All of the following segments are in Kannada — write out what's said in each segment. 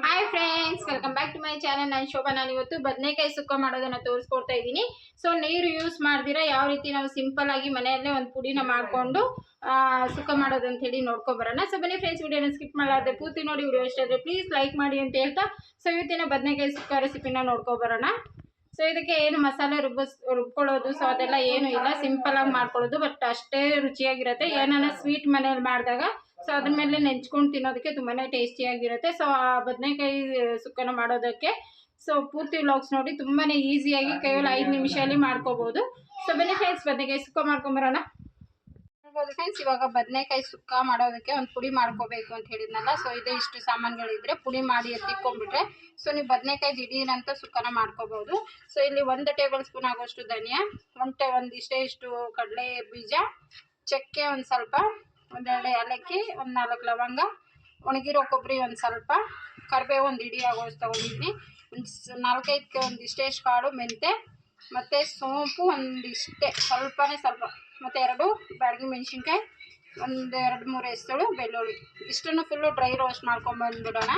Hi friends, welcome back to my channel. ನಾನು ಶೋಭಾ. ನಾನು ಇವತ್ತು ಬದನೆಕಾಯಿ ಸುಕ್ಕ ಮಾಡೋದನ್ನ ತೋರಿಸ್ಕೊಡ್ತಾ ಇದ್ದೀನಿ. ಸೊ ನೀರು ಯೂಸ್ ಮಾಡ್ದಿರಾ ಯಾವ ರೀತಿ ನಾವು ಸಿಂಪಲ್ ಆಗಿ ಮನೆಯಲ್ಲೇ ಒಂದು ಪುಡಿನ ಮಾಡಿಕೊಂಡು ಸುಕ್ಕ ಮಾಡೋದಂತ ಹೇಳಿ ನೋಡ್ಕೊಬರೋಣ. ಸೊ ಬನ್ನಿ ಫ್ರೆಂಡ್ಸ್, ವಿಡಿಯೋನ ಸ್ಕಿಪ್ ಮಾಡಾರ್ದೆ ಪೂರ್ತಿ ನೋಡಿ. ವಿಡಿಯೋ ಇಷ್ಟ ಆದರೆ ಪ್ಲೀಸ್ ಲೈಕ್ ಮಾಡಿ ಅಂತ ಹೇಳ್ತಾ ಸೊ ಇವತ್ತಿನ ಬದನೆಕಾಯಿ ಸುಕ್ಕ ರೆಸಿಪಿನ ನೋಡ್ಕೊಬರೋಣ. ಸೊ ಇದಕ್ಕೆ ಏನು ಮಸಾಲೆ ರುಬ್ಕೊಳ್ಳೋದು ಸೊ ಅದೆಲ್ಲ ಏನು ಇಲ್ಲ, ಸಿಂಪಲ್ ಆಗಿ ಮಾಡ್ಕೊಳ್ಳೋದು. ಬಟ್ ಅಷ್ಟೇ ರುಚಿಯಾಗಿರುತ್ತೆ. ಏನಾನ ಸ್ವೀಟ್ ಮನೇಲಿ ಮಾಡಿದಾಗ ಸೊ ಅದ್ರ ಮೇಲೆ ನೆಂಚ್ಕೊಂಡು ತಿನ್ನೋದಕ್ಕೆ ತುಂಬಾನೇ ಟೇಸ್ಟಿಯಾಗಿರುತ್ತೆ. ಸೊ ಆ ಬದನೆಕಾಯಿ ಸುಕ್ಕನ ಮಾಡೋದಕ್ಕೆ ಸೊ ಪೂರ್ತಿ ವ್ಲಾಗ್ಸ್ ನೋಡಿ. ತುಂಬಾನೇ ಈಸಿಯಾಗಿ ಕೇವಲ 5 ನಿಮಿಷದಲ್ಲಿ ಮಾಡ್ಕೋಬಹುದು. ಸೊ ಬನ್ನಿ ಫ್ರೆಂಡ್ಸ್, ಬದನೆಕಾಯಿ ಸುಕ್ಕ ಮಾಡ್ಕೊಂಬರೋಣ. ನೋಡ್ಬೋದು ಫ್ರೆಂಡ್ಸ್, ಇವಾಗ ಬದನೆಕಾಯಿ ಸುಕ್ಕ ಮಾಡೋದಕ್ಕೆ ಒಂದು ಪುಡಿ ಮಾಡ್ಕೋಬೇಕು ಅಂತ ಹೇಳಿದ್ನಲ್ಲ. ಸೊ ಇದೇ ಇಷ್ಟು ಸಾಮಾನುಗಳಿದ್ರೆ ಪುಡಿ ಮಾಡಿ ಎತ್ತಿಕೊಂಡ್ಬಿಟ್ರೆ ಸೊ ನೀವು ಬದನೆಕಾಯಿ ದಿಢೀರಂತ ಸುಕ್ಕನ ಮಾಡ್ಕೋಬಹುದು. ಸೊ ಇಲ್ಲಿ 1 ಟೇಬಲ್ ಸ್ಪೂನ್ ಆಗೋಷ್ಟು ಧನಿಯಾ, ಇಷ್ಟು ಕಡಲೆ ಬೀಜ, ಚಕ್ಕೆ ಒಂದು ಸ್ವಲ್ಪ, 1-2 ಏಲಕ್ಕಿ, 1-4 ಲವಂಗ, ಒಣಗಿರೋ ಕೊಬ್ಬರಿ ಒಂದು ಸ್ವಲ್ಪ, ಕರಿಬೇವು ಒಂದು ಇಡೀ ಆಗೋಷ್ಟು ತೊಗೊಂಡಿದ್ದೀನಿ, ಒಂದು 4-5 ಒಂದಿಷ್ಟೇಷ್ಟು ಕಾಳು ಮೆಂತೆ, ಮತ್ತು ಸೋಂಪು ಒಂದಿಷ್ಟೇ ಸ್ವಲ್ಪ, ಮತ್ತು 2 ಬ್ಯಾಡಗಿ ಮೆಣಸಿನ್ಕಾಯಿ, 1-2-3 ಹೆಸರು ಬೆಳ್ಳುಳ್ಳಿ. ಇಷ್ಟನ್ನು ಫುಲ್ಲು ಡ್ರೈ ರೋಸ್ಟ್ ಮಾಡ್ಕೊಂಡ್ಬಂದ್ಬಿಡೋಣ.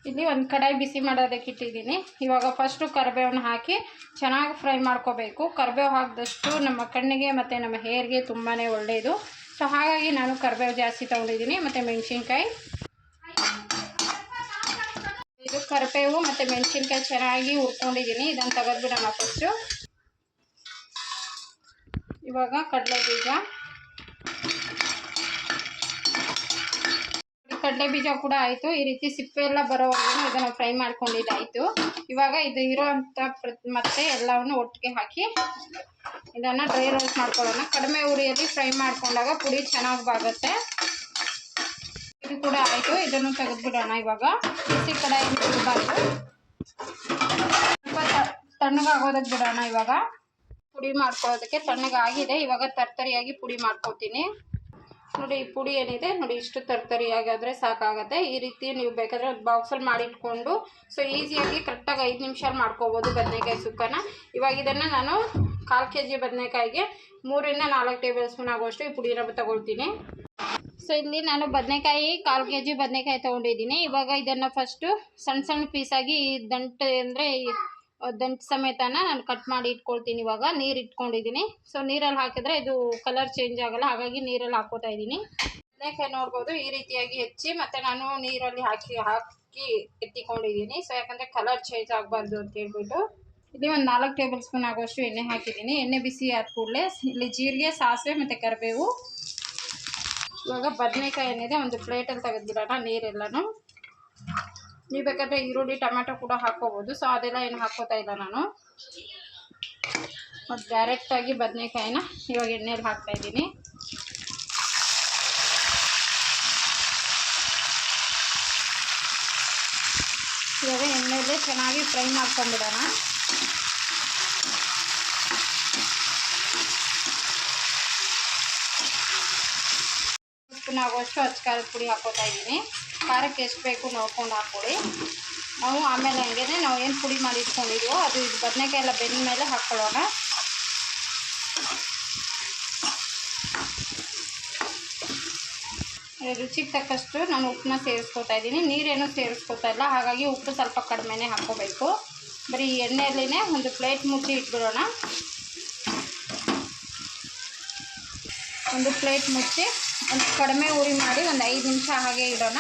ಇಲ್ಲಿ ಒಂದು ಕಡಾಯಿ ಬಿಸಿ ಮಾಡೋದಕ್ಕೆ ಇಟ್ಟಿದ್ದೀನಿ. ಇವಾಗ ಫಸ್ಟು ಕರಿಬೇವನ್ನ ಹಾಕಿ ಚೆನ್ನಾಗಿ ಫ್ರೈ ಮಾಡ್ಕೋಬೇಕು. ಕರಿಬೇವು ಹಾಕಿದಷ್ಟು ನಮ್ಮ ಕಣ್ಣಿಗೆ ಮತ್ತು ನಮ್ಮ ಹೇರ್ಗೆ ತುಂಬಾ ಒಳ್ಳೆಯದು. ಸೊ ಹಾಗಾಗಿ ನಾನು ಕರಿಬೇವು ಜಾಸ್ತಿ ತೊಗೊಂಡಿದ್ದೀನಿ. ಮತ್ತು ಮೆಣಸಿನ್ಕಾಯಿ, ಇದು ಕರಿಬೇವು ಮತ್ತು ಮೆಣಸಿನ್ಕಾಯಿ ಚೆನ್ನಾಗಿ ಹುರ್ಕೊಂಡಿದ್ದೀನಿ. ಇದನ್ನು ತೆಗೆದ್ಬಿಡೋಣ ಫಸ್ಟು. ಇವಾಗ ಕಡಲೆ ಬೀಜ ಕೂಡ ಆಯಿತು. ಈ ರೀತಿ ಸಿಪ್ಪೆ ಎಲ್ಲ ಬರೋವರೆಗೂ ಇದನ್ನು ಫ್ರೈ ಮಾಡ್ಕೊಂಡಿದ್ದಾಯಿತು. ಇವಾಗ ಇದು ಇರೋವಂಥ ಮತ್ತೆ ಎಲ್ಲವನ್ನು ಒಟ್ಟಿಗೆ ಹಾಕಿ ಇದನ್ನು ಡ್ರೈ ರೋಸ್ಟ್ ಮಾಡ್ಕೊಳ್ಳೋಣ. ಕಡಿಮೆ ಉರಿಯಲ್ಲಿ ಫ್ರೈ ಮಾಡ್ಕೊಂಡಾಗ ಪುಡಿ ಚೆನ್ನಾಗಿ ಬಾಗುತ್ತೆ. ಇದು ಕೂಡ ಆಯಿತು. ಇದನ್ನು ತೆಗೆದುಬಿಡೋಣ. ಇವಾಗ ಬಿಸಿ ಕಡಾಯಿಗೆ ಇಡಬಾರ್ದು, ಸ್ವಲ್ಪ ತಣ್ಣಗಾಗೋದಕ್ಕೆ ಬಿಡೋಣ. ಇವಾಗ ಪುಡಿ ಮಾಡ್ಕೊಳ್ಳೋದಕ್ಕೆ ತಣ್ಣಗಾಗಿದೆ. ಇವಾಗ ತರ್ತರಿಯಾಗಿ ಪುಡಿ ಮಾಡ್ಕೊತೀನಿ. ನೋಡಿ, ಈ ಪುಡಿ ಏನಿದೆ ನೋಡಿ, ಇಷ್ಟು ತರ್ತರಿಯಾಗಾದರೆ ಸಾಕಾಗುತ್ತೆ. ಈ ರೀತಿ ನೀವು ಬೇಕಾದರೆ ಒಂದು ಬಾಕ್ಸಲ್ಲಿ ಮಾಡಿಟ್ಕೊಂಡು ಸೊ ಈಸಿಯಾಗಿ ಕರೆಕ್ಟಾಗಿ 5 ನಿಮಿಷ ಮಾಡ್ಕೋಬೋದು ಬದನೆಕಾಯಿ ಸುಕ್ಕನ. ಇವಾಗ ಇದನ್ನು ನಾನು 1/4 kg ಬದನೆಕಾಯಿಗೆ 3-4 ಟೇಬಲ್ ಸ್ಪೂನ್ ಆಗುವಷ್ಟು ಈ ಪುಡಿನ ತಗೊಳ್ತೀನಿ. ಸೊ ಇಲ್ಲಿ ನಾನು ಬದನೆಕಾಯಿ 1/4 kg ಬದನೆಕಾಯಿ ತೊಗೊಂಡಿದ್ದೀನಿ. ಇವಾಗ ಇದನ್ನು ಫಸ್ಟು ಸಣ್ಣ ಪೀಸಾಗಿ ದಂಟು ಅಂದರೆ ದಂಟು ಸಮೇತನ ನಾನು ಕಟ್ ಮಾಡಿ ಇಟ್ಕೊಳ್ತೀನಿ. ಇವಾಗ ನೀರು ಇಟ್ಕೊಂಡಿದ್ದೀನಿ. ಸೊ ನೀರಲ್ಲಿ ಹಾಕಿದ್ರೆ ಇದು ಕಲರ್ ಚೇಂಜ್ ಆಗೋಲ್ಲ, ಹಾಗಾಗಿ ನೀರಲ್ಲಿ ಹಾಕೋತಾ ಇದ್ದೀನಿ. ಬದನೆಕಾಯಿ ನೋಡ್ಬೋದು ಈ ರೀತಿಯಾಗಿ ಹೆಚ್ಚಿ ಮತ್ತು ನಾನು ನೀರಲ್ಲಿ ಹಾಕಿ ಎತ್ತಿಕೊಂಡಿದ್ದೀನಿ. ಸೊ ಯಾಕಂದರೆ ಕಲರ್ ಚೇಂಜ್ ಆಗಬಾರ್ದು ಅಂತ ಹೇಳ್ಬಿಟ್ಟು ಇಲ್ಲಿ ಒಂದು 4 ಟೇಬಲ್ ಸ್ಪೂನ್ ಆಗೋಷ್ಟು ಎಣ್ಣೆ ಹಾಕಿದ್ದೀನಿ. ಎಣ್ಣೆ ಬಿಸಿ ಆದ ಕೂಡಲೇ ಇಲ್ಲಿ ಜೀರಿಗೆ, ಸಾಸಿವೆ ಮತ್ತು ಕರಿಬೇವು. ಇವಾಗ ಬದನೆಕಾಯಿ ಏನಿದೆ ಒಂದು ಪ್ಲೇಟಲ್ಲಿ ತೆಗೆದುಬಿಡೋಣ ನೀರೆಲ್ಲನೂ. ನೀವು ಬೇಕಾದರೆ ಈರುಳ್ಳಿ, ಟೊಮೆಟೊ ಕೂಡ ಹಾಕ್ಕೋಬೋದು. ಸೊ ಅದೆಲ್ಲ ಏನು ಹಾಕ್ಕೋತಾ ಇಲ್ಲ ನಾನು. ಮತ್ತು ಡೈರೆಕ್ಟಾಗಿ ಬದನೆಕಾಯಿನ ಇವಾಗ ಎಣ್ಣೆಯಲ್ಲಿ ಹಾಕ್ತಾಯಿದ್ದೀನಿ. ಇವಾಗ ಎಣ್ಣೆಯಲ್ಲೇ ಚೆನ್ನಾಗಿ ಫ್ರೈ ಮಾಡ್ಕೊಂಡ್ಬಿಡೋಣ. ಸ್ಪೂನ್ ಆಗುವಷ್ಟು ಅಚ್ಚಕಾರದ ಪುಡಿ ಹಾಕ್ಕೋತಾ ಇದ್ದೀನಿ. ಖಾರಕ್ಕೆ ಎಷ್ಟು ಬೇಕು ನೋಡ್ಕೊಂಡು ಹಾಕ್ಕೊಳ್ಳಿ. ನಾವು ಆಮೇಲೆ ಹಂಗೆ ನಾವು ಏನು ಪುಡಿ ಮಾಡಿ ಇಟ್ಕೊಂಡಿದ್ದೀವೋ ಅದು ಇದು ಬದನೆಕಾಯಿ ಎಲ್ಲ ಬೆಂದ ಮೇಲೆ ಹಾಕ್ಕೊಳ್ಳೋಣ. ರುಚಿಗೆ ತಕ್ಕಷ್ಟು ನಾನು ಉಪ್ಪನ್ನ ಸೇರಿಸ್ಕೊತಾ ಇದ್ದೀನಿ. ನೀರೇನು ಸೇರಿಸ್ಕೊತಾ ಇಲ್ಲ, ಹಾಗಾಗಿ ಉಪ್ಪು ಸ್ವಲ್ಪ ಕಡಿಮೆನೇ ಹಾಕ್ಕೋಬೇಕು. ಬರೀ ಎಣ್ಣೆಯಲ್ಲೇ ಒಂದು ಪ್ಲೇಟ್ ಮುಚ್ಚಿ ಇಟ್ಬಿಡೋಣ. ಒಂದು ಪ್ಲೇಟ್ ಮುಚ್ಚಿ ಒಂದು ಕಡಿಮೆ ಉರಿ ಮಾಡಿ ಒಂದು 5 ನಿಮಿಷ ಹಾಗೆ ಇಡೋಣ.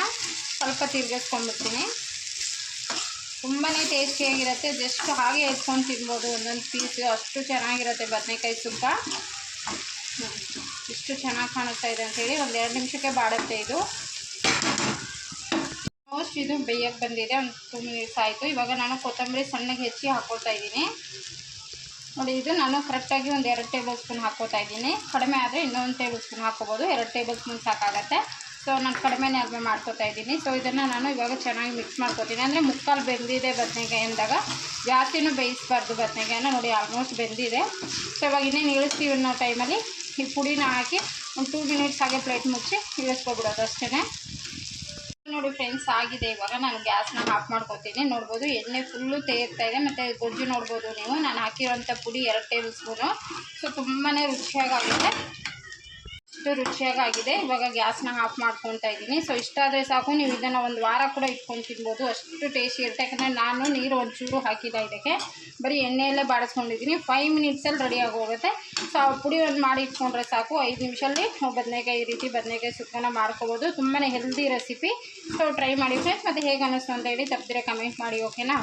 ಸ್ವಲ್ಪ ತಿರ್ಗಿಸ್ಕೊಂಡ್ಬಿಡ್ತೀನಿ. ತುಂಬಾ ಟೇಸ್ಟಿಯಾಗಿರುತ್ತೆ. ಜಸ್ಟ್ ಹಾಗೆ ಎತ್ಕೊಂಡು ತಿನ್ಬೋದು ಒಂದೊಂದು ಪೀಸು, ಅಷ್ಟು ಚೆನ್ನಾಗಿರುತ್ತೆ ಬದನೆಕಾಯಿ ಸುಕ್ಕ. ಇಷ್ಟು ಚೆನ್ನಾಗಿ ಕಾಣಿಸ್ತಾ ಇದೆ ಅಂಥೇಳಿ ಒಂದು 2 ನಿಮಿಷಕ್ಕೆ ಬಾಡುತ್ತೆ ಇದು. ಆಲ್ಮೋಸ್ಟ್ ಇದು ಬೇಯಕ್ಕೆ ಬಂದಿದೆ. ಒಂದು 2 ಮಿನಿಟ್ಸ್ ಆಯಿತು. ಇವಾಗ ನಾನು ಕೊತ್ತಂಬರಿ ಸಣ್ಣಗೆ ಹೆಚ್ಚಿ ಹಾಕ್ಕೊಳ್ತಾ ಇದ್ದೀನಿ. ನೋಡಿ, ಇದು ನಾನು ಕರೆಕ್ಟಾಗಿ ಒಂದು 2 ಟೇಬಲ್ ಸ್ಪೂನ್ ಹಾಕ್ಕೋತಾ ಇದ್ದೀನಿ. ಕಡಿಮೆ ಆದರೆ ಇನ್ನೊಂದು ಟೇಬಲ್ ಸ್ಪೂನ್ ಹಾಕ್ಕೋಬೋದು. 2 ಟೇಬಲ್ ಸ್ಪೂನ್ ಸಾಕಾಗತ್ತೆ. ಸೊ ನಾನು ಕಡಿಮೆನೇ ಅಲ್ವೇ ಮಾಡ್ಕೋತಾ ಇದ್ದೀನಿ. ಸೊ ಇದನ್ನು ನಾನು ಇವಾಗ ಚೆನ್ನಾಗಿ ಮಿಕ್ಸ್ ಮಾಡ್ಕೋತೀನಿ. ಅಂದರೆ ಮುಕ್ಕಾಲು ಬೆಂದಿದೆ ಬದನೆಕಾಯಿ ಅಂದಾಗ ಜಾಸ್ತಿನೂ ಬೇಯಿಸಬಾರ್ದು ಬದನೆಕಾಯಿನ. ನೋಡಿ, ಆಲ್ಮೋಸ್ಟ್ ಬೆಂದಿದೆ. ಸೊ ಇವಾಗ ಇನ್ನೇನು ಇಳಿಸ್ತೀವಿ ಅನ್ನೋ ಟೈಮಲ್ಲಿ ಈ ಪುಡಿನ ಹಾಕಿ ಒಂದು 2 ಮಿನಿಟ್ಸ್ ಹಾಗೆ ಪ್ಲೇಟ್ ಮುಚ್ಚಿ ಇಳಿಸ್ಕೊಬಿಡೋದು ಅಷ್ಟೇ. ನೋಡಿ ಫ್ರೆಂಡ್ಸ್, ಆಗಿದೆ. ಇವಾಗ ನಾನು ಗ್ಯಾಸ್ನ ಆಫ್ ಮಾಡ್ಕೊತೀನಿ. ನೋಡ್ಬೋದು ಎಣ್ಣೆ ಫುಲ್ಲು ತೇರ್ತಾ ಇದೆ. ಮತ್ತು ಗೊಜ್ಜು ನೋಡ್ಬೋದು ನೀವು. ನಾನು ಹಾಕಿರೋಂಥ ಪುಡಿ 2 ಟೇಬಲ್ ಸ್ಪೂನು. ಸೊ ತುಂಬಾ ರುಚಿಯಾಗುತ್ತೆ. ಅಷ್ಟು ರುಚಿಯಾಗಿದೆ. ಇವಾಗ ಗ್ಯಾಸ್ನ ಆಫ್ ಮಾಡ್ಕೊತಾ ಇದ್ದೀನಿ. ಸೊ ಇಷ್ಟ ಆದರೆ ಸಾಕು, ನೀವು ಇದನ್ನು ಒಂದು ವಾರ ಕೂಡ ಇಟ್ಕೊಂಡು ತಿನ್ಬೋದು, ಅಷ್ಟು ಟೇಸ್ಟಿ ಇರುತ್ತೆ. ಯಾಕಂದರೆ ನಾನು ನೀರು ಒಂಚೂರು ಹಾಕಿಲ್ಲ, ಇದಕ್ಕೆ ಬರೀ ಎಣ್ಣೆಯಲ್ಲೇ ಬಾಡಿಸ್ಕೊಂಡಿದ್ದೀನಿ. 5 ಮಿನಿಟ್ಸಲ್ಲಿ ರೆಡಿಯಾಗಿ ಹೋಗುತ್ತೆ. ಸೊ ಆ ಪುಡಿ ಒಂದು ಮಾಡಿ ಇಟ್ಕೊಂಡ್ರೆ ಸಾಕು, 5 ನಿಮಿಷದಲ್ಲಿ ಬದನೆಕಾಯಿ ಈ ರೀತಿ ಬದನೆಕಾಯಿ ಸುಕ್ಕನ ಮಾಡ್ಕೋಬೋದು. ತುಂಬಾ ಹೆಲ್ದಿ ರೆಸಿಪಿ. ಸೊ ಟ್ರೈ ಮಾಡಿ ಫ್ರೆಂಡ್ಸ್, ಮತ್ತು ಹೇಗೆ ಅನ್ನಿಸ್ತು ಅಂತ ಹೇಳಿ ತಪ್ಪದಿರ ಕಮೆಂಟ್ ಮಾಡಿ, ಓಕೆನಾ?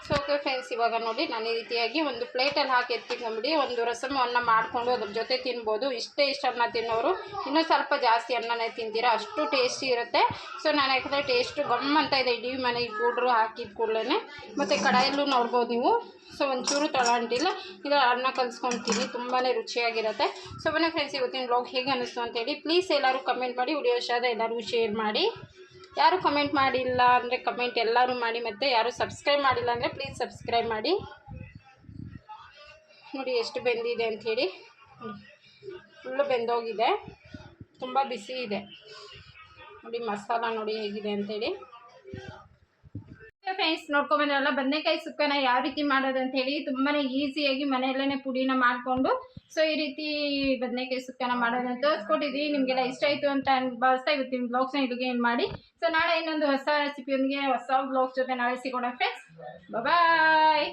ಸೊ ಓಕೆ ಫ್ರೆಂಡ್ಸ್, ಇವಾಗ ನೋಡಿ ನಾನು ಈ ರೀತಿಯಾಗಿ ಒಂದು ಪ್ಲೇಟಲ್ಲಿ ಹಾಕಿ ಎತ್ತಿಕೊಂಡ್ಬಿಡಿ. ಒಂದು ರಸಮನ್ನು ಮಾಡಿಕೊಂಡು ಅದ್ರ ಜೊತೆ ತಿನ್ಬೋದು. ಇಷ್ಟು ಅನ್ನ ತಿನ್ನೋರು ಇನ್ನೂ ಸ್ವಲ್ಪ ಜಾಸ್ತಿ ಅನ್ನನೇ ತಿಂತೀರಾ, ಅಷ್ಟು ಟೇಸ್ಟಿ ಇರುತ್ತೆ. ಸೊ ನಾನು ಯಾಕಂದರೆ ಟೇಸ್ಟು ಗಮ್ ಅಂತ ಇದೆ ಇಡೀ ಮನೆಗೆ ಪೌಡ್ರು ಹಾಕಿದ ಕೂಡಲೇ. ಮತ್ತು ಕಡಾಯಲ್ಲೂ ನೋಡ್ಬೋದು ನೀವು. ಸೊ ಒಂಚೂರು ತಳಂಟಿಲ್ಲ, ಇದು ಅನ್ನ ಕಲಿಸ್ಕೊತೀನಿ, ತುಂಬಾ ರುಚಿಯಾಗಿರುತ್ತೆ. ಸೊ ಬನ್ನಿ ಫ್ರೆಂಡ್ಸ್, ಇವತ್ತಿನ ಬ್ಲಾಗ್ ಹೇಗೆ ಅನ್ನಿಸ್ತು ಅಂತೇಳಿ ಪ್ಲೀಸ್ ಎಲ್ಲರೂ ಕಮೆಂಟ್ ಮಾಡಿ, ವಿಡಿಯೋ ಇಷ್ಟ ಆದ ಎಲ್ಲರಿಗೂ ಶೇರ್ ಮಾಡಿ. ಯಾರು ಕಮೆಂಟ್ ಮಾಡಿಲ್ಲ ಅಂದರೆ ಕಮೆಂಟ್ ಎಲ್ಲರೂ ಮಾಡಿ, ಮತ್ತು ಯಾರು ಸಬ್ಸ್ಕ್ರೈಬ್ ಮಾಡಿಲ್ಲ ಅಂದರೆ ಪ್ಲೀಸ್ ಸಬ್ಸ್ಕ್ರೈಬ್ ಮಾಡಿ. ನೋಡಿ ಎಷ್ಟು ಬೆಂದಿದೆ ಅಂಥೇಳಿ, ಫುಲ್ಲು ಬೆಂದೋಗಿದೆ, ತುಂಬ ಬಿಸಿ ಇದೆ ನೋಡಿ. ಮಸಾಲ ನೋಡಿ ಹೇಗಿದೆ ಅಂಥೇಳಿ. ಫ್ರೆಂಡ್ಸ್ ನೋಡ್ಕೊಂಬಂದ್ರಲ್ಲ ಬದನೆಕಾಯಿ ಸುಕ್ಕನ ಯಾವ ರೀತಿ ಮಾಡೋದು ಅಂಥೇಳಿ. ತುಂಬಾ ಈಸಿಯಾಗಿ ಮನೆಯಲ್ಲೇ ಪುಡಿನ ಮಾಡಿಕೊಂಡು ಸೊ ಈ ರೀತಿ ಬದನೆಕಾಯಿ ಸುಕ್ಕನ ಮಾಡೋದನ್ನ ತೋರಿಸ್ಕೊಟ್ಟಿದ್ದೀವಿ. ನಿಮಗೆಲ್ಲ ಇಷ್ಟ ಆಯಿತು ಅಂತ ಭಾವಿಸ್ತಾ ಇವತ್ತಿನ ಬ್ಲಾಗ್ಸ್ನ ಇಲ್ಲಿಗೆ ಏನು ಮಾಡಿ. ಸೊ ನಾಳೆ ಇನ್ನೊಂದು ಹೊಸ ರೆಸಿಪಿಯೊಂದಿಗೆ ಹೊಸ ಬ್ಲಾಗ್ಸ್ ಜೊತೆ ನಾಳೆ ಸಿಗೋಣ ಫ್ರೆಂಡ್ಸ್. ಬಾಯ್.